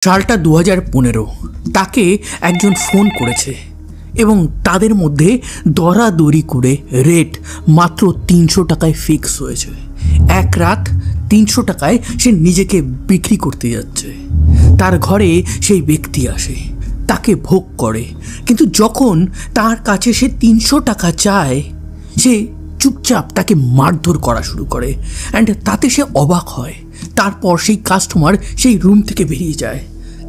সালটা 2015। তাকে একজন ফোন করেছে এবং তাদের মধ্যে দরাদরি করে রেট মাত্র 300 টাকায় ফিক্স হয়েছে। এক রাত 300 টাকায় সে নিজেকে বিক্রি করতে যাচ্ছে। তার ঘরে সেই ব্যক্তি আসে, তাকে ভোগ করে, কিন্তু যখন তার কাছে সে 300 টাকা চায় সে চুপচাপ তাকে মারধর করা শুরু করে অ্যান্ড তাতে সে অবাক হয়। তারপর সেই কাস্টমার সেই রুম থেকে বেরিয়ে যায়।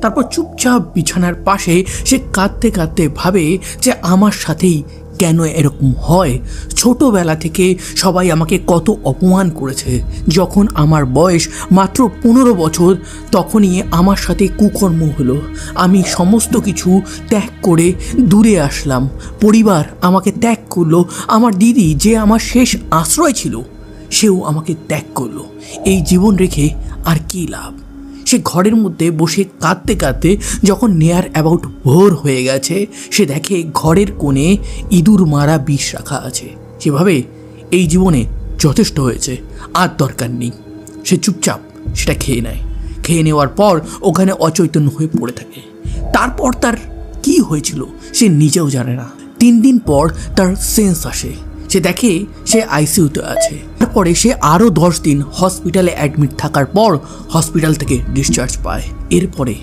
তারপর চুপচাপ বিছানার পাশে সে কাঁদতে কাঁদতে ভাবে যে আমার সাথেই কেন এরকম হয়। ছোটবেলা থেকে সবাই আমাকে কত অপমান করেছে। যখন আমার বয়স মাত্র 15 বছর তখনই আমার সাথে কুকর্ম হলো। আমি সমস্ত কিছু ত্যাগ করে দূরে আসলাম। পরিবার আমাকে ত্যাগ করলো। আমার দিদি যে আমার শেষ আশ্রয় ছিল সেও আমাকে ত্যাগ করলো। এই জীবন রেখে আর কী লাভ। সে ঘরের মধ্যে বসে কাঁদতে কাঁদতে যখন নিয়ার অ্যাবাউট ভোর হয়ে গেছে সে দেখে ঘরের কোণে ইঁদুর মারা বিষ রাখা আছে। সেভাবে এই জীবনে যথেষ্ট হয়েছে, আর দরকার নেই। সে চুপচাপ সেটা খেয়ে নেয়। খেয়ে নেওয়ার পর ওখানে অচৈতন্য হয়ে পড়ে থাকে। তারপর তার কি হয়েছিল সে নিজেও জানে না। 3 দিন পর তার সেন্স আসে। সে দেখে সে আইসিইউতে আছে। তারপরে সে আরও 10 দিন হসপিটালে অ্যাডমিট থাকার পর হসপিটাল থেকে ডিসচার্জ পায়। এরপরে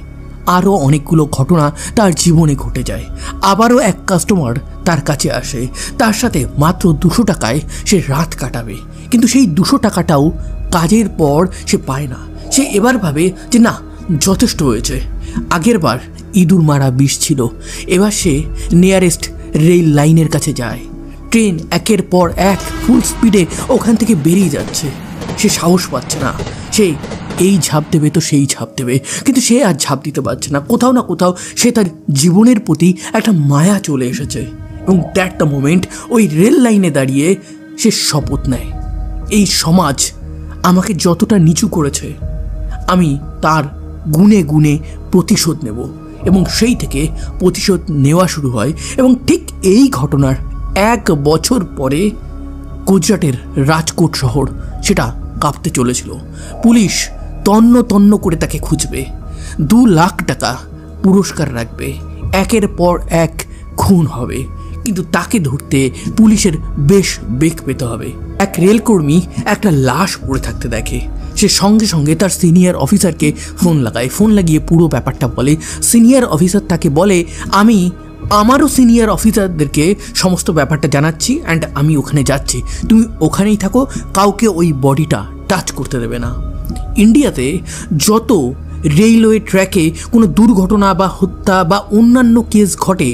আরও অনেকগুলো ঘটনা তার জীবনে ঘটে যায়। আবারও এক কাস্টমার তার কাছে আসে, তার সাথে মাত্র 200 টাকায় সে রাত কাটাবে, কিন্তু সেই 200 টাকাটাও কাজের পর সে পায় না। সে এবার ভাবে যে না, যথেষ্ট হয়েছে। আগের বার ইঁদুর মারা বিষ ছিল, এবার সে নিয়ারেস্ট রেল লাইনের কাছে যায়। ট্রেন একের পর এক ফুল স্পিডে ওখান থেকে বেরিয়ে যাচ্ছে। সে সাহস পাচ্ছে না। সে এই ঝাঁপ দেবে তো সেই ঝাঁপ দেবে, কিন্তু সে আর ঝাঁপ দিতে পারছে না। কোথাও না কোথাও সে তার জীবনের প্রতি একটা মায়া চলে এসেছে এবং দ্যাট দ্য মোমেন্ট ওই রেল লাইনে দাঁড়িয়ে সে শপথ নেয়, এই সমাজ আমাকে যতটা নিচু করেছে আমি তার গুণে গুণে প্রতিশোধ নেব। এবং সেই থেকে প্রতিশোধ নেওয়া শুরু হয়। এবং ঠিক এই ঘটনার 1 বছর পরে গুজরাটের রাজকোট শহর সেটা কাঁপতে চলেছিল। পুলিশ তন্ন তন্ন করে তাকে খুঁজবে, 2 লাখ টাকা পুরস্কার রাখবে। একের পর এক খুন হবে, কিন্তু তাকে ধরতে পুলিশের বেশ বেগ পেতে হবে। এক রেলকর্মী একটা লাশ পড়ে থাকতে দেখে। সে সঙ্গে সঙ্গে তার সিনিয়র অফিসারকে ফোন লাগায়। ফোন লাগিয়ে পুরো ব্যাপারটা বলে। সিনিয়র অফিসার তাকে বলে, আমি আমারও সিনিয়র অফিসারদেরকে সমস্ত ব্যাপারটা জানাচ্ছি অ্যান্ড আমি ওখানে যাচ্ছি, তুমি ওখানেই থাকো, কাউকে ওই বডিটা টাচ করতে দেবে না। ইন্ডিয়াতে যত রেলওয়ে ট্র্যাকে কোনো দুর্ঘটনা বা হত্যা বা অন্যান্য কেস ঘটে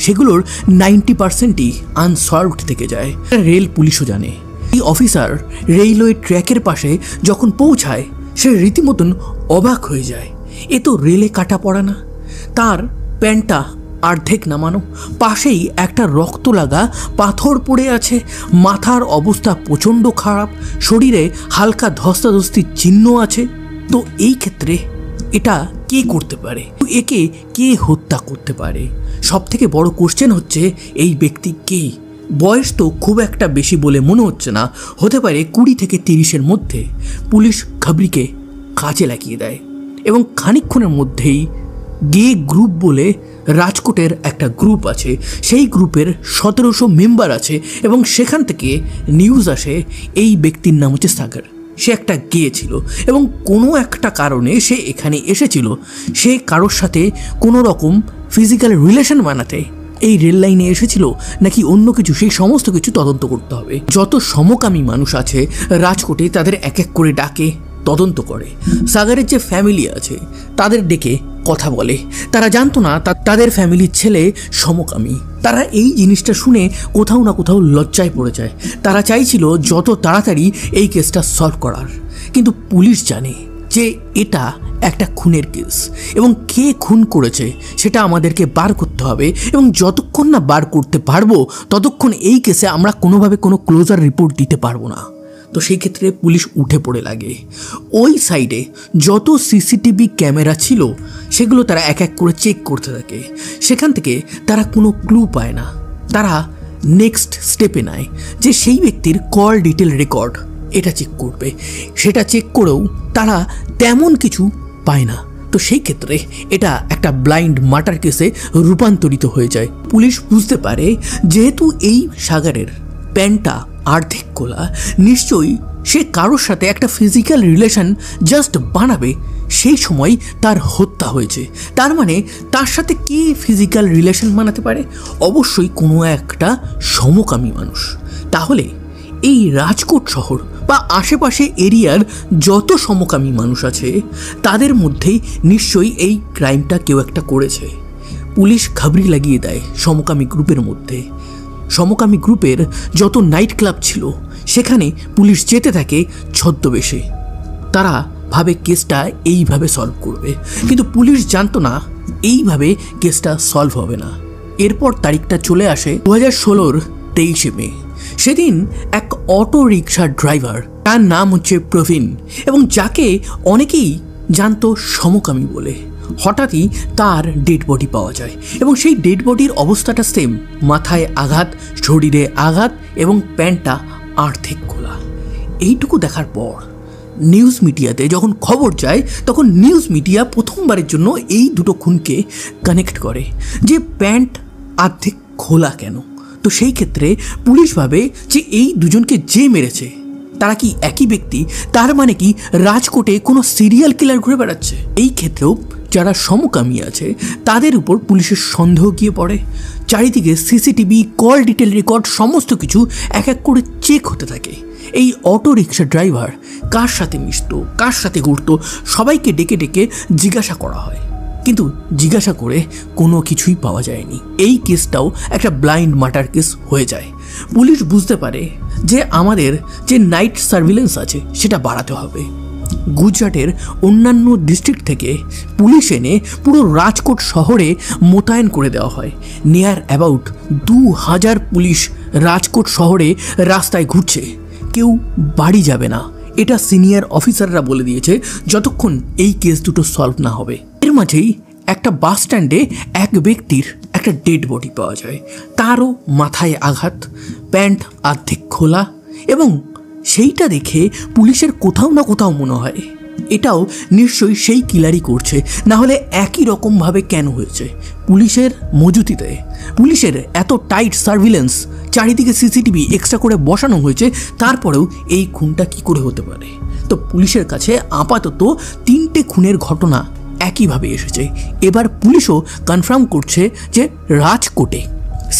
সেগুলোর 90%ই আনসলভড থেকে যায়। রেল পুলিশও জানে। এই অফিসার রেলওয়ে ট্র্যাকের পাশে যখন পৌঁছায় সে রীতিমতন অবাক হয়ে যায়। এ তো রেলে কাটা পড়া না। তার প্যান্টটা অর্ধেক নামানো, পাশেই একটা রক্ত লাগা পাথর পড়ে আছে, মাথার অবস্থা প্রচণ্ড খারাপ, শরীরে হালকা ধস্তাধস্তির চিহ্ন আছে। তো এই ক্ষেত্রে এটা কে করতে পারে? একে কে হত্যা করতে পারে? সব থেকে বড় কোশ্চেন হচ্ছে এই ব্যক্তি কে? বয়স তো খুব একটা বেশি বলে মনে হচ্ছে না, হতে পারে 20 থেকে 30-এর মধ্যে। পুলিশ খাবরিকে কাজে লাগিয়ে দেয় এবং খানিকক্ষণের মধ্যেই গে গ্রুপ বলে রাজকোটের একটা গ্রুপ আছে, সেই গ্রুপের 1700 মেম্বার আছে এবং সেখান থেকে নিউজ আসে এই ব্যক্তির নাম হচ্ছে সাগর। সে একটা গে ছিল এবং কোনো একটা কারণে সে এখানে এসেছিল। সে কারোর সাথে কোনো রকম ফিজিক্যাল রিলেশন বানাতে এই রেল লাইনে এসেছিল নাকি অন্য কিছু, সেই সমস্ত কিছু তদন্ত করতে হবে। যত সমকামী মানুষ আছে রাজকোটে তাদের এক এক করে ডাকে, তদন্ত করে। সাগরের যে ফ্যামিলি আছে তাদের ডেকে কথা বলে। তারা জানতো না তাদের ফ্যামিলির ছেলে সমকামী। তারা এই জিনিসটা শুনে কোথাও না কোথাও লজ্জায় পড়ে যায়। তারা চাইছিল যত তাড়াতাড়ি এই কেসটা সলভ করার, কিন্তু পুলিশ জানে যে এটা একটা খুনের কেস এবং কে খুন করেছে সেটা আমাদেরকে বার করতে হবে এবং যতক্ষণ না বার করতে পারবো ততক্ষণ এই কেসে আমরা কোনোভাবে কোনো ক্লোজার রিপোর্ট দিতে পারবো না। তো সেই ক্ষেত্রে পুলিশ উঠে পড়ে লাগে। ওই সাইডে যত সিসিটিভি ক্যামেরা ছিল সেগুলো তারা এক এক করে চেক করতে থাকে। সেখান থেকে তারা কোনো ক্লু পায় না। তারা নেক্সট স্টেপে নেয় যে সেই ব্যক্তির কল ডিটেল রেকর্ড এটা চেক করবে। সেটা চেক করেও তারা তেমন কিছু পায় না। তো সেই ক্ষেত্রে এটা একটা ব্লাইন্ড মার্ডার কেসে রূপান্তরিত হয়ে যায়। পুলিশ বুঝতে পারে যেহেতু এই সাগরের প্যান্টটা অর্ধেক খোলা, নিশ্চয়ই সে কারোর সাথে একটা ফিজিক্যাল রিলেশন জাস্ট বানাবে, সেই সময় তার হত্যা হয়েছে। তার মানে তার সাথে কে ফিজিক্যাল রিলেশন বানাতে পারে? অবশ্যই কোনো একটা সমকামী মানুষ। তাহলে এই রাজকোট শহর বা আশেপাশে এরিয়ার যত সমকামী মানুষ আছে তাদের মধ্যেই নিশ্চয়ই এই ক্রাইমটা কেউ একটা করেছে। পুলিশ খাবরি লাগিয়ে দেয় সমকামী গ্রুপের মধ্যে। সমকামী গ্রুপের যত নাইট ক্লাব ছিল সেখানে পুলিশ যেতে থাকে ছদ্মবেশে। তারা ভাবে কেসটা এইভাবে সলভ করবে, কিন্তু পুলিশ জানতো না এইভাবে কেসটা সলভ হবে না। এরপর তারিখটা চলে আসে 2016-র 23শে মে। সেদিন এক অটো রিক্সার ড্রাইভার, তার নাম হচ্ছে প্রবীণ এবং যাকে অনেকেই জানতো সমকামী বলে, হঠাৎই তার ডেড বডি পাওয়া যায় এবং সেই ডেড বডির অবস্থাটা সেম, মাথায় আঘাত, শরীরে আঘাত এবং প্যান্টটা অর্ধেক খোলা। এইটুকু দেখার পর নিউজ মিডিয়াতে যখন খবর যায় তখন নিউজ মিডিয়া প্রথমবারের জন্য এই দুটো খুনকে কানেক্ট করে যে প্যান্ট অর্ধেক খোলা কেন। তো সেই ক্ষেত্রে পুলিশ ভাবে যে এই দুজনকে যে মেরেছে তারা কি একই ব্যক্তি, তার মানে কি রাজকোটে কোনো সিরিয়াল কিলার ঘুরে বেড়াচ্ছে। এই ক্ষেত্রেও যারা সমকামী আছে তাদের উপর পুলিশের সন্দেহ গিয়ে পড়ে। চারিদিকে সিসিটিভি, কল ডিটেল রেকর্ড সমস্ত কিছু এক এক করে চেক হতে থাকে। এই অটো রিক্সা ড্রাইভার কার সাথে মিশতো, কার সাথে ঘুরতো, সবাইকে ডেকে ডেকে জিজ্ঞাসা করা হয়, কিন্তু জিজ্ঞাসা করে কোনো কিছুই পাওয়া যায়নি। এই কেসটাও একটা ব্লাইন্ড মার্ডার কেস হয়ে যায়। পুলিশ বুঝতে পারে যে আমাদের যে নাইট সার্ভিলেন্স আছে সেটা বাড়াতে হবে। গুজরাটের অন্যান্য ডিস্ট্রিক্ট থেকে পুলিশ এনে পুরো রাজকোট শহরে মোতায়েন করে দেওয়া হয়। নিয়ার অ্যাবাউট 2000 পুলিশ রাজকোট শহরে রাস্তায় ঘুরছে। কেউ বাড়ি যাবে না, এটা সিনিয়র অফিসাররা বলে দিয়েছে যতক্ষণ এই কেস দুটো সলভ না হবে। এর মাঝেই একটা বাস স্ট্যান্ডে এক ব্যক্তির একটা ডেড বডি পাওয়া যায়। তারও মাথায় আঘাত, প্যান্ট অর্ধেক খোলা এবং সেইটা দেখে পুলিশের কোথাও না কোথাও মনে হয় এটাও নিশ্চয়ই সেই কিলারই করছে, না হলে একই রকমভাবে কেন হয়েছে। পুলিশের মজুতিতে, পুলিশের এত টাইট সার্ভিলেন্স, চারিদিকে সিসিটিভি এক্সট্রা করে বসানো হয়েছে, তারপরেও এই খুনটা কি করে হতে পারে? তো পুলিশের কাছে আপাতত 3টে খুনের ঘটনা একইভাবে এসেছে। এবার পুলিশও কনফার্ম করছে যে রাজকোটে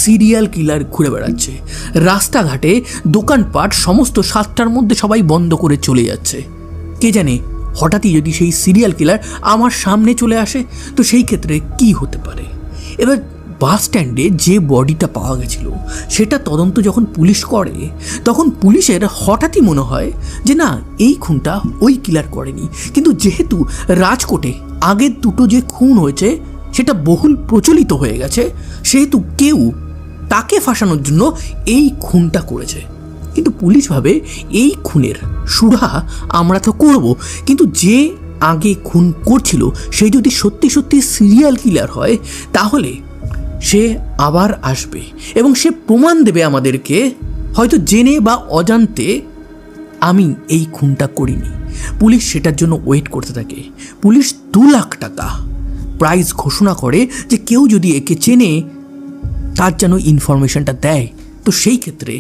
সিরিয়াল কিলার ঘুরে বেড়াচ্ছে। রাস্তাঘাটে দোকানপাট সমস্ত 7টার মধ্যে সবাই বন্ধ করে চলে যাচ্ছে। কে জানে হঠাৎই যদি সেই সিরিয়াল কিলার আমার সামনে চলে আসে, তো সেই ক্ষেত্রে কি হতে পারে? এবার বাস স্ট্যান্ডে যে বডিটা পাওয়া গেছিল সেটা তদন্ত যখন পুলিশ করে তখন পুলিশের হঠাৎই মনে হয় যে না, এই খুনটা ওই কিলার করেনি। কিন্তু যেহেতু রাজকোটে আগের দুটো যে খুন হয়েছে সেটা বহুল প্রচলিত হয়ে গেছে, সেহেতু কেউ তাকে ফাঁসানোর জন্য এই খুনটা করেছে। কিন্তু পুলিশ ভাবে এই খুনের সুরাহা আমরা তো করব, কিন্তু যে আগে খুন করছিল সে যদি সত্যি সত্যি সিরিয়াল কিলার হয় তাহলে সে আবার আসবে এবং সে প্রমাণ দেবে আমাদেরকে, হয়তো জেনে বা অজান্তে, আমি এই খুনটা করিনি। পুলিশ সেটার জন্য ওয়েট করতে থাকে। পুলিশ 2 লাখ টাকা প্রাইজ ঘোষণা করে যে কেউ যদি একে চেনে তার যেন ইনফরমেশনটা দেয়। তো সেই ক্ষেত্রে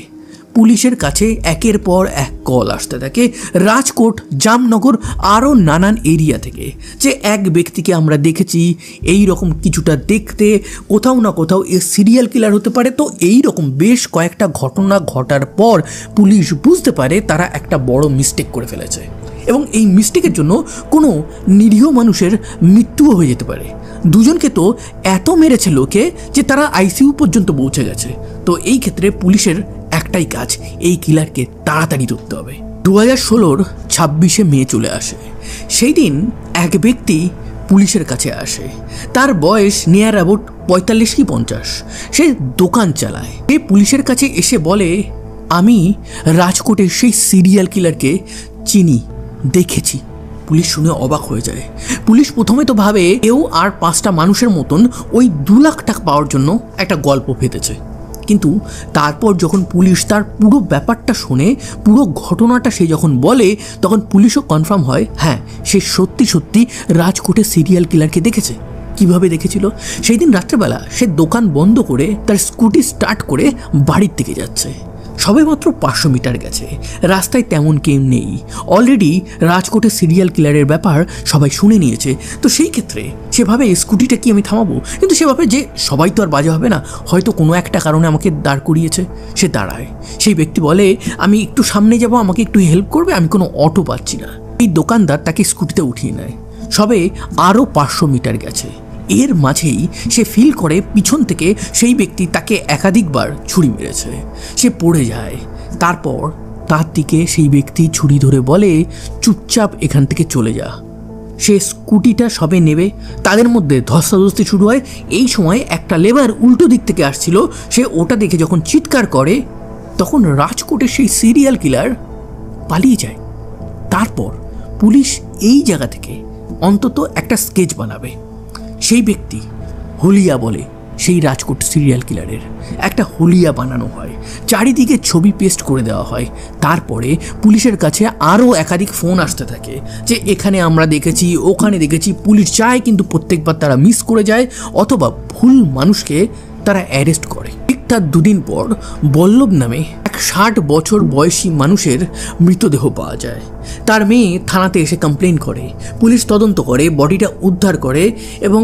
পুলিশের কাছে একের পর এক কল আসতে থাকে রাজকোট, জামনগর আরও নানান এরিয়া থেকে, যে এক ব্যক্তিকে আমরা দেখেছি এই রকম কিছুটা দেখতে, কোথাও না কোথাও এ সিরিয়াল কিলার হতে পারে। তো এই রকম বেশ কয়েকটা ঘটনা ঘটার পর পুলিশ বুঝতে পারে তারা একটা বড় মিস্টেক করে ফেলেছে এবং এই মিস্টেকের জন্য কোনো নিরীহ মানুষের মৃত্যুও হয়ে যেতে পারে। দুজনকে তো এত মেরেছে লোকে যে তারা আইসিইউ পর্যন্ত পৌঁছে গেছে। তো এই ক্ষেত্রে পুলিশের একটাই কাজ, এই কিলারকে তাড়াতাড়ি ধরতে হবে। 2016-র 26শে মে চলে আসে। সেই দিন এক ব্যক্তি পুলিশের কাছে আসে। তার বয়স নিয়ার অ্যাবাউট 45 কি 50। সে দোকান চালায়। সে পুলিশের কাছে এসে বলে, আমি রাজকোটের সেই সিরিয়াল কিলারকে চিনি, দেখেছি। পুলিশ শুনে অবাক হয়ে যায়। পুলিশ প্রথমে তো ভাবে এও আর 5টা মানুষের মতন ওই 2 লাখ টাকা পাওয়ার জন্য একটা গল্প ফেঁদেছে, কিন্তু তারপর যখন পুলিশ তার পুরো ব্যাপারটা শোনে, পুরো ঘটনাটা সে যখন বলে, তখন পুলিশও কনফার্ম হয় হ্যাঁ সে সত্যি সত্যি রাজকোটে সিরিয়াল কিলারকে দেখেছে। কিভাবে দেখেছিল? সেই দিন রাত্রেবেলা সে দোকান বন্ধ করে তার স্কুটি স্টার্ট করে বাড়ির দিকে যাচ্ছে। সবে মাত্র 500 মিটার গেছে, রাস্তায় তেমন কেউ নেই, অলরেডি রাজকোটে সিরিয়াল কিলারের ব্যাপার সবাই শুনে নিয়েছে। তো সেই ক্ষেত্রে সেভাবে স্কুটিটা কি আমি থামাবো? কিন্তু সেভাবে যে সবাই তো আর বাজে হবে না, হয়তো কোনো একটা কারণে আমাকে দাঁড় করিয়েছে। সে দাঁড়ায়, সেই ব্যক্তি বলে আমি একটু সামনে যাব, আমাকে একটু হেল্প করবে, আমি কোনো অটো পাচ্ছি না। এই দোকানদার তাকে স্কুটিতে উঠিয়ে নেয়। সবে আরও 500 মিটার গেছে, এর মাঝেই সে ফিল করে পিছন থেকে সেই ব্যক্তি তাকে একাধিকবার ছুরি মেরেছে। সে পড়ে যায়। তারপর তার দিকে সেই ব্যক্তি ছুরি ধরে বলে চুপচাপ এখান থেকে চলে যা। সে স্কুটিটা সবে নেবে, তাদের মধ্যে ধস্তাধস্তি শুরু হয়। এই সময় একটা লেবার উল্টো দিক থেকে আসছিল, সে ওটা দেখে যখন চিৎকার করে তখন রাজকোটের সেই সিরিয়াল কিলার পালিয়ে যায়। তারপর পুলিশ এই জায়গা থেকে অন্তত একটা স্কেচ বানাবে। সেই ব্যক্তি হুলিয়া বলে, সেই রাজকোট সিরিয়াল কিলারের একটা হুলিয়া বানানো হয়, চারিদিকে ছবি পেস্ট করে দেওয়া হয়। তারপরে পুলিশের কাছে আরও একাধিক ফোন আসতে থাকে যে এখানে আমরা দেখেছি, ওখানে দেখেছি। পুলিশ চায় কিন্তু প্রত্যেকবার তারা মিস করে যায়, অথবা ভুল মানুষকে তারা অ্যারেস্ট করে। ঠিক তার 2 দিন পর বল্লভ নামে এক 60 বছর বয়সী মানুষের মৃতদেহ পাওয়া যায়। তার মেয়ে থানাতে এসে কমপ্লেন করে, পুলিশ তদন্ত করে, বডিটা উদ্ধার করে এবং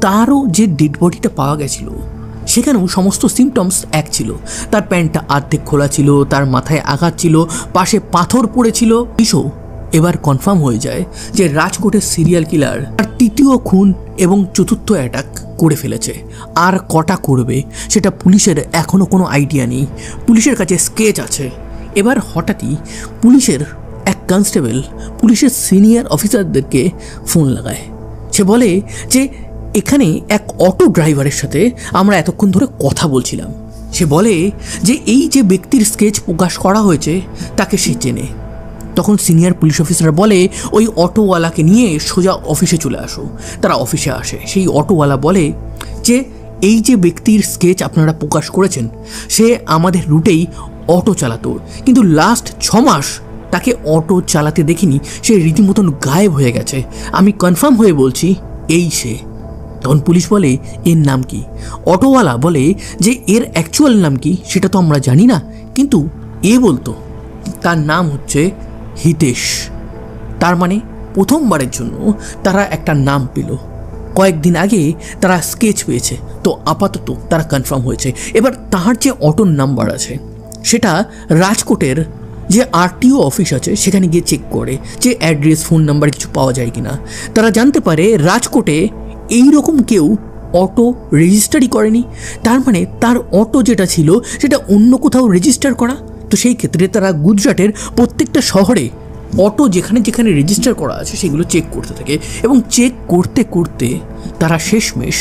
তারও যে ডেড বডিটা পাওয়া গেছিল সেখানেও সমস্ত সিমটমস এক ছিল। তার প্যান্টটা অর্ধেক খোলা ছিল, তার মাথায় আঘাত ছিল, পাশে পাথর পড়েছিল। পুলিশও এবার কনফার্ম হয়ে যায় যে রাজকোটের সিরিয়াল কিলার আর 3য় খুন এবং 4র্থ অ্যাটাক করে ফেলেছে। আর কটা করবে সেটা পুলিশের এখনও কোনো আইডিয়া নেই। পুলিশের কাছে স্কেচ আছে। এবার হঠাৎই পুলিশের এক কনস্টেবল পুলিশের সিনিয়র অফিসারদেরকে ফোন লাগায়। সে বলে যে এখানে এক অটো ড্রাইভারের সাথে আমরা এতক্ষণ ধরে কথা বলছিলাম। সে বলে যে এই যে ব্যক্তির স্কেচ প্রকাশ করা হয়েছে তাকে সে চেনে। তখন সিনিয়র পুলিশ অফিসার বলে ওই অটোওয়ালাকে নিয়ে সোজা অফিসে চলে আসো। তারা অফিসে আসে। সেই অটোওয়ালা বলে যে এই যে ব্যক্তির স্কেচ আপনারা প্রকাশ করেছেন সে আমাদের রুটেই অটো চালাতো, কিন্তু লাস্ট 6 মাস তাকে অটো চালাতে দেখিনি। সে রীতিমতন গায়েব হয়ে গেছে। আমি কনফার্ম হয়ে বলছি এই সে। তখন পুলিশ বলে এর নাম কি? অটোওয়ালা বলে যে এর অ্যাকচুয়াল নাম কি সেটা তো আমরা জানি না, কিন্তু এ বলতো তার নাম হচ্ছে হিতেশ। তার মানে প্রথমবারের জন্য তারা একটা নাম পেল। কয়েকদিন আগে তারা স্কেচ পেয়েছে, তো আপাতত তারা কনফার্ম হয়েছে। এবার তার যে অটোর নাম্বার আছে সেটা রাজকোটের যে আরটিও অফিস আছে সেখানে গিয়ে চেক করে যে অ্যাড্রেস, ফোন নাম্বার কিছু পাওয়া যায় কিনা। তারা জানতে পারে রাজকোটে এই রকম কেউ অটো রেজিস্টারই করেনি। তার মানে তার অটো যেটা ছিল সেটা অন্য কোথাও রেজিস্টার করা। তো সেই ক্ষেত্রে তারা গুজরাটের প্রত্যেকটা শহরে অটো যেখানে যেখানে রেজিস্টার করা আছে সেগুলো চেক করতে থাকে, এবং চেক করতে করতে তারা শেষমেশ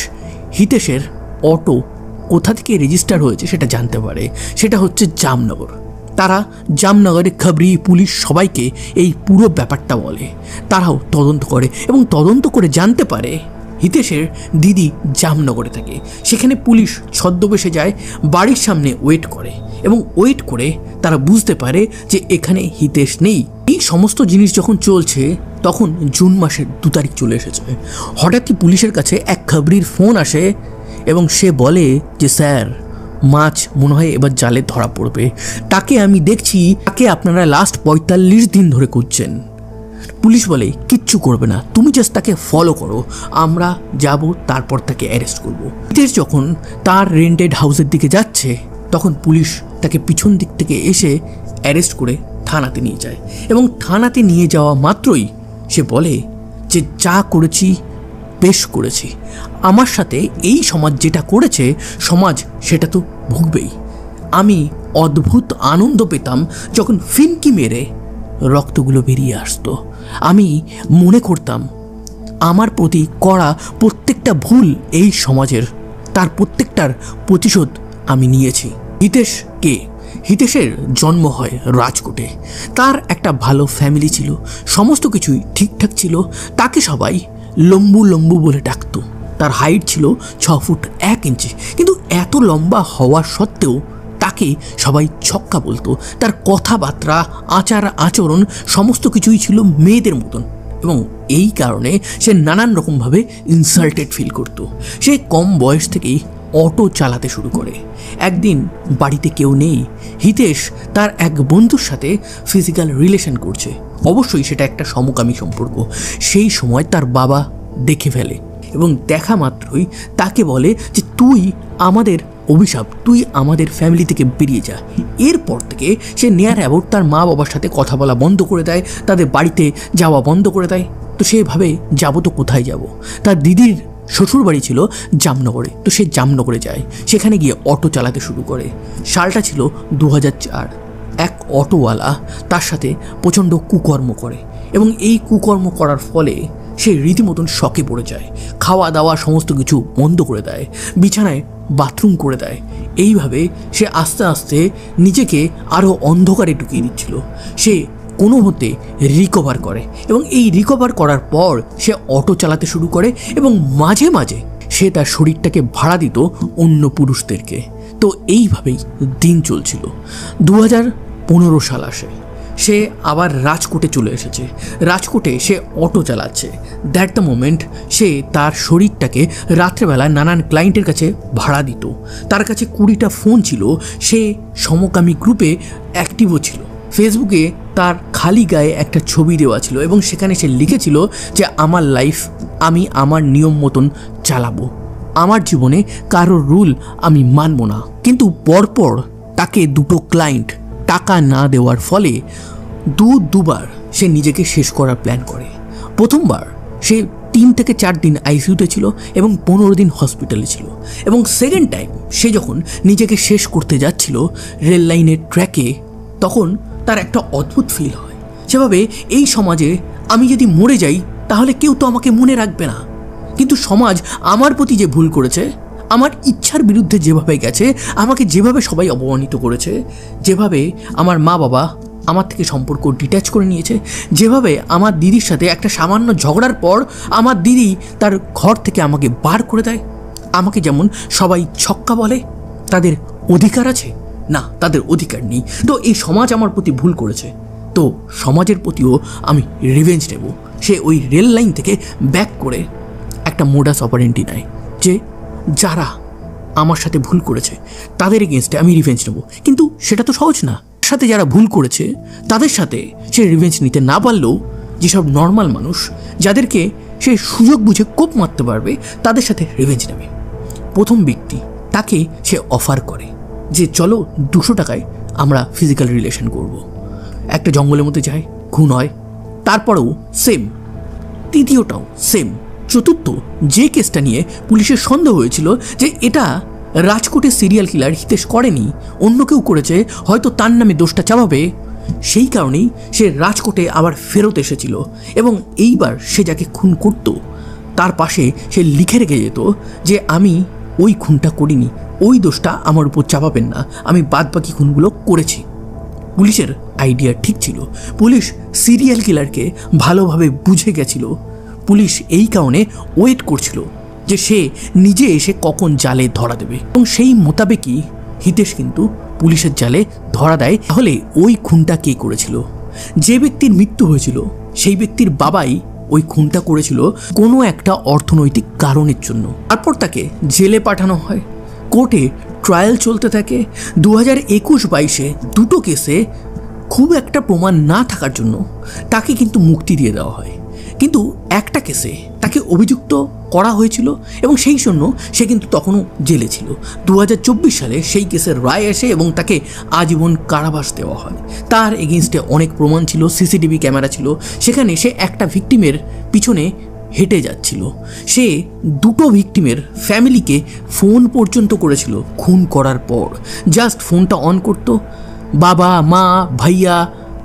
হিতেশের অটো কোথা থেকে রেজিস্টার হয়েছে সেটা জানতে পারে। সেটা হচ্ছে জামনগর। তারা জামনগরের খবরি পুলিশ সবাইকে এই পুরো ব্যাপারটা বলে। তারাও তদন্ত করে এবং তদন্ত করে জানতে পারে হিতেশের দিদি জামনগরে থাকে। সেখানে পুলিশ ছদ্মবেশে যায়, বাড়ির সামনে ওয়েট করে এবং ওয়েট করে তারা বুঝতে পারে যে এখানে হিতেশ নেই। এই সমস্ত জিনিস যখন চলছে তখন জুন মাসের 2 তারিখ চলে এসেছে। হঠাৎই পুলিশের কাছে এক খবরির ফোন আসে এবং সে বলে যে স্যার মাছ মনে হয় এবার জালে ধরা পড়বে। তাকে আমি দেখছি, তাকে আপনারা লাস্ট 45 দিন ধরে খুঁজছেন। পুলিশ বলে কিচ্ছু করবে না, তুমি জাস্ট তাকে ফলো করো, আমরা যাব তারপর তাকে অ্যারেস্ট করবো। হিতেশ যখন তার রেন্টেড হাউসের দিকে যাচ্ছে তখন পুলিশ তাকে পিছন দিক থেকে এসে অ্যারেস্ট করে থানাতে নিয়ে যায়, এবং থানাতে নিয়ে যাওয়া মাত্রই সে বলে যে যা করেছি বেশ করেছি, আমার সাথে এই সমাজ যেটা করেছে সমাজ সেটা তো ভুগবেই। আমি অদ্ভুত আনন্দ পেতাম যখন ফিনকি মেরে রক্তগুলো বেরিয়ে আসতো। আমি মনে করতাম আমার প্রতি করা প্রত্যেকটা ভুল এই সমাজের, তার প্রত্যেকটার প্রতিশোধ আমি নিয়েছি। হিতেশ কে? হিতেশের জন্ম হয় রাজকোটে। তার একটা ভালো ফ্যামিলি ছিল, সমস্ত কিছুই ঠিকঠাক ছিল। তাকে সবাই লম্বু লম্বু বলে ডাকতো। তার হাইট ছিল 6 ফুট 1 ইঞ্চি। কিন্তু এত লম্বা হওয়া সত্ত্বেও তাকে সবাই ছক্কা বলতো। তার কথাবার্তা, আচার আচরণ সমস্ত কিছুই ছিল মেয়েদের মতন, এবং এই কারণে সে নানান রকমভাবে ইনসাল্টেড ফিল করত। সে কম বয়স থেকেই অটো চালাতে শুরু করে। একদিন বাড়িতে কেউ নেই, হিতেশ তার এক বন্ধুর সাথে ফিজিক্যাল রিলেশন করছে। অবশ্যই সেটা একটা সমকামী সম্পর্ক। সেই সময় তার বাবা দেখে ফেলে এবং দেখা মাত্রই তাকে বলে যে তুই আমাদের অভিশাপ, তুই আমাদের ফ্যামিলি থেকে বেরিয়ে যা। এরপর থেকে সে নিয়ার অ্যাবাউট তার মা বাবার সাথে কথা বলা বন্ধ করে দেয়, তাদের বাড়িতে যাওয়া বন্ধ করে দেয়। তো সে ভাবে যাবো তো কোথায় যাব। তার দিদির শ্বশুর বাড়ি ছিল জামনগরে, তো সে জামনগরে যায়। সেখানে গিয়ে অটো চালাতে শুরু করে। সালটা ছিল 2004। এক অটোওয়ালা তার সাথে প্রচণ্ড কুকর্ম করে এবং এই কুকর্ম করার ফলে সে রীতিমতন শকে পড়ে যায়। খাওয়া দাওয়া সমস্ত কিছু বন্ধ করে দেয়, বিছানায় বাথরুম করে দেয়। এইভাবে সে আস্তে আস্তে নিজেকে আরও অন্ধকারে ঢুকিয়ে দিচ্ছিল। সে কোনো মতে রিকভার করে এবং এই রিকভার করার পর সে অটো চালাতে শুরু করে এবং মাঝে মাঝে সে তার শরীরটাকে ভাড়া দিত অন্য পুরুষদেরকে। তো এইভাবেই দিন চলছিল। 2015 সাল আসে। সে আবার রাজকোটে চলে এসেছে। রাজকোটে সে অটো চালাচ্ছে। দ্যাট দ্য মোমেন্ট সে তার শরীরটাকে রাত্রেবেলায় নানান ক্লায়েন্টের কাছে ভাড়া দিত। তার কাছে 20টা ফোন ছিল। সে সমকামী গ্রুপে অ্যাক্টিভও ছিল। ফেসবুকে তার খালি গায়ে একটা ছবি দেওয়া ছিল এবং সেখানে সে লিখেছিল যে আমার লাইফ আমি আমার নিয়ম মতন চালাবো, আমার জীবনে কারোর রুল আমি মানব না। কিন্তু পরপর তাকে দুটো ক্লায়েন্ট টাকা না দেওয়ার ফলে দুবার সে নিজেকে শেষ করার প্ল্যান করে। প্রথমবার সে 3 থেকে 4 দিন আইসিইউতে ছিল এবং 15 দিন হসপিটালে ছিল। এবং সেকেন্ড টাইম সে যখন নিজেকে শেষ করতে যাচ্ছিল রেল লাইনের ট্র্যাকে, তখন তার একটা অদ্ভুত ফিল হয়। সেভাবে এই সমাজে আমি যদি মরে যাই তাহলে কেউ তো আমাকে মনে রাখবে না। কিন্তু সমাজ আমার প্রতি যে ভুল করেছে, আমার ইচ্ছার বিরুদ্ধে যেভাবে গেছে, আমাকে যেভাবে সবাই অপমানিত করেছে, যেভাবে আমার মা বাবা আমার থেকে সম্পর্ক ডিট্যাচ করে নিয়েছে, যেভাবে আমার দিদির সাথে একটা সামান্য ঝগড়ার পর আমার দিদি তার ঘর থেকে আমাকে বার করে দেয়, আমাকে যেমন সবাই ছক্কা বলে, তাদের অধিকার আছে না, তাদের অধিকার নেই। তো এই সমাজ আমার প্রতি ভুল করেছে, তো সমাজের প্রতিও আমি রিভেঞ্জ নেব। সে ওই রেল লাইন থেকে ব্যাক করে একটা মোডাস অপারেন্টি নেয় যে যারা আমার সাথে ভুল করেছে তাদের এগেনস্টে আমি রিভেঞ্জ নেব। কিন্তু সেটা তো সহজ না। সাথে যারা ভুল করেছে তাদের সাথে সে রিভেঞ্জ নিতে না পারলেও যেসব নর্মাল মানুষ যাদেরকে সে সুযোগ বুঝে কোপ মারতে পারবে তাদের সাথে রিভেঞ্জ নেবে। প্রথম ব্যক্তি তাকে সে অফার করে যে চলো 200 টাকায় আমরা ফিজিক্যাল রিলেশন করব। একটা জঙ্গলের মধ্যে যায়, খুন হয়, তারপরেও সেম। তৃতীয়টাও সেম। চতুর্থ যে কেসটা নিয়ে পুলিশের সন্দেহ হয়েছিল যে এটা রাজকোটের সিরিয়াল কিলার হিতেশ করেনি, অন্য কেউ করেছে, হয়তো তার নামে দোষটা চাপাবে, সেই কারণেই সে রাজকোটে আবার ফেরত এসেছিল এবং এইবার সে যাকে খুন করত তার পাশে সে লিখে রেখে যেত যে আমি ওই খুনটা করিনি, ওই দোষটা আমার উপর চাপাবেন না, আমি বাদবাকি খুনগুলো করেছি। পুলিশের আইডিয়া ঠিক ছিল। পুলিশ সিরিয়াল কিলারকে ভালোভাবে বুঝে গেছিল। পুলিশ এই কারণে ওয়েট করছিল যে সে নিজে এসে কখন জালে ধরা দেবে, এবং সেই মোতাবেকই হিতেশ কিন্তু পুলিশের জালে ধরা দেয়। তাহলে ওই খুনটা কে করেছিল? যে ব্যক্তির মৃত্যু হয়েছিল সেই ব্যক্তির বাবাই ওই খুনটা করেছিল কোনো একটা অর্থনৈতিক কারণের জন্য। তারপর তাকে জেলে পাঠানো হয়। কোর্টে ট্রায়াল চলতে থাকে। 2021-22 দুটো কেসে খুব একটা প্রমাণ না থাকার জন্য তাকে কিন্তু মুক্তি দিয়ে দেওয়া হয়। কিন্তু একটা কেসে তাকে অভিযুক্ত করা হয়েছিল এবং সেই জন্য সে কিন্তু তখনও জেলে ছিল। 2024 সালে সেই কেসের রায় আসে এবং তাকে আজীবন কারাবাস দেওয়া হয়। তার এগেনস্টে অনেক প্রমাণ ছিল, সিসিটিভি ক্যামেরা ছিল। সেখানে সে একটা ভিকটিমের পিছনে হেঁটে যাচ্ছিল। সে দুটো ভিকটিমের ফ্যামিলিকে ফোন পর্যন্ত করেছিল খুন করার পর। জাস্ট ফোনটা অন করত, বাবা, মা, ভাইয়া,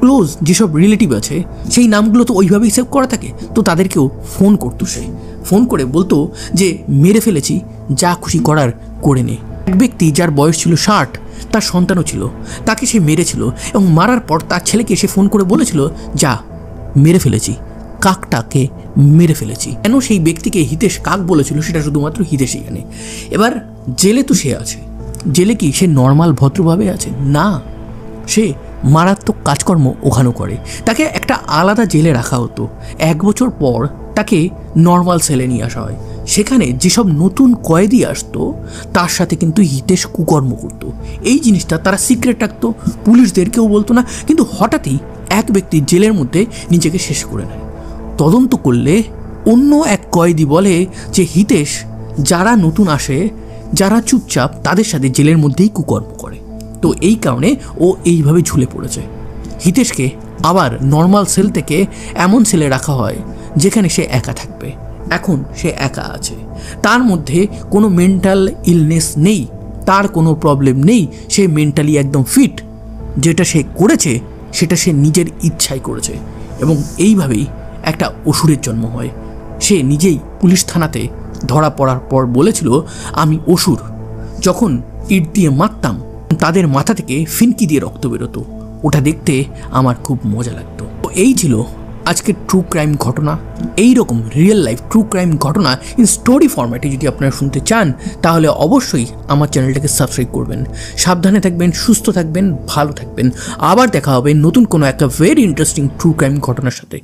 ক্লোজ যেসব রিলেটিভ আছে সেই নামগুলো তো ওইভাবেই সেভ করা থাকে, তো তাদেরকেও ফোন করতো। সে ফোন করে বলতো যে মেরে ফেলেছি, যা খুশি করার করে নে। এক ব্যক্তি যার বয়স ছিল 60, তার সন্তানও ছিল, তাকে সে মেরেছিল এবং মারার পর তার ছেলেকে সে ফোন করে বলেছিল যা মেরে ফেলেছি, কাকটাকে মেরে ফেলেছি। কেন সেই ব্যক্তিকে হিতেশ কাক বলেছিল সেটা শুধুমাত্র হিতেশই জানে। এবার জেলে তো সে আছে, জেলে কি সে নর্মাল ভদ্রভাবে আছে? না, সে মারাত্মক কাজকর্ম ওখানেও করে। তাকে একটা আলাদা জেলে রাখা হতো, 1 বছর পর তাকে নর্মাল সেলে নিয়ে আসা হয়। সেখানে যেসব নতুন কয়েদি আসতো তার সাথে কিন্তু হিতেশ কুকর্ম করতো। এই জিনিসটা তারা সিক্রেট রাখতো, পুলিশদেরকেও বলতো না। কিন্তু হঠাৎই এক ব্যক্তি জেলের মধ্যে নিজেকে শেষ করে নেয়। তদন্ত করলে অন্য এক কয়েদি বলে যে হিতেশ যারা নতুন আসে, যারা চুপচাপ, তাদের সাথে জেলের মধ্যেই কুকর্ম করে। তো এই কারণে ও এইভাবে ঝুলে পড়েছে। হিতেশকে আবার নর্মাল সেল থেকে এমন সেলে রাখা হয় যেখানে সে একা থাকবে। এখন সে একা আছে, তার মধ্যে কোনো মেন্টাল ইলনেস নেই, তার কোনো প্রবলেম নেই, সে মেন্টালি একদম ফিট। যেটা সে করেছে সেটা সে নিজের ইচ্ছায় করেছে এবং এইভাবেই একটা অসুরের জন্ম হয়। সে নিজেই পুলিশ থানাতে ধরা পড়ার পর বলেছিল, আমি অসুর। যখন ইট দিয়ে মারতাম তাদের মাথা থেকে ফিনকি দিয়ে রক্ত বেরোতো, ওটা দেখতে আমার খুব মজা লাগতো। তো এই ছিল আজকের ট্রু ক্রাইম ঘটনা। এই রকম রিয়েল লাইফ ট্রু ক্রাইম ঘটনা ইন স্টোরি ফরম্যাটে যদি আপনারা শুনতে চান তাহলে অবশ্যই আমার চ্যানেলটাকে সাবস্ক্রাইব করবেন। সাবধানে থাকবেন, সুস্থ থাকবেন, ভালো থাকবেন। আবার দেখা হবে নতুন কোনো একটা ভেরি ইন্টারেস্টিং ট্রু ক্রাইম ঘটনার সাথে।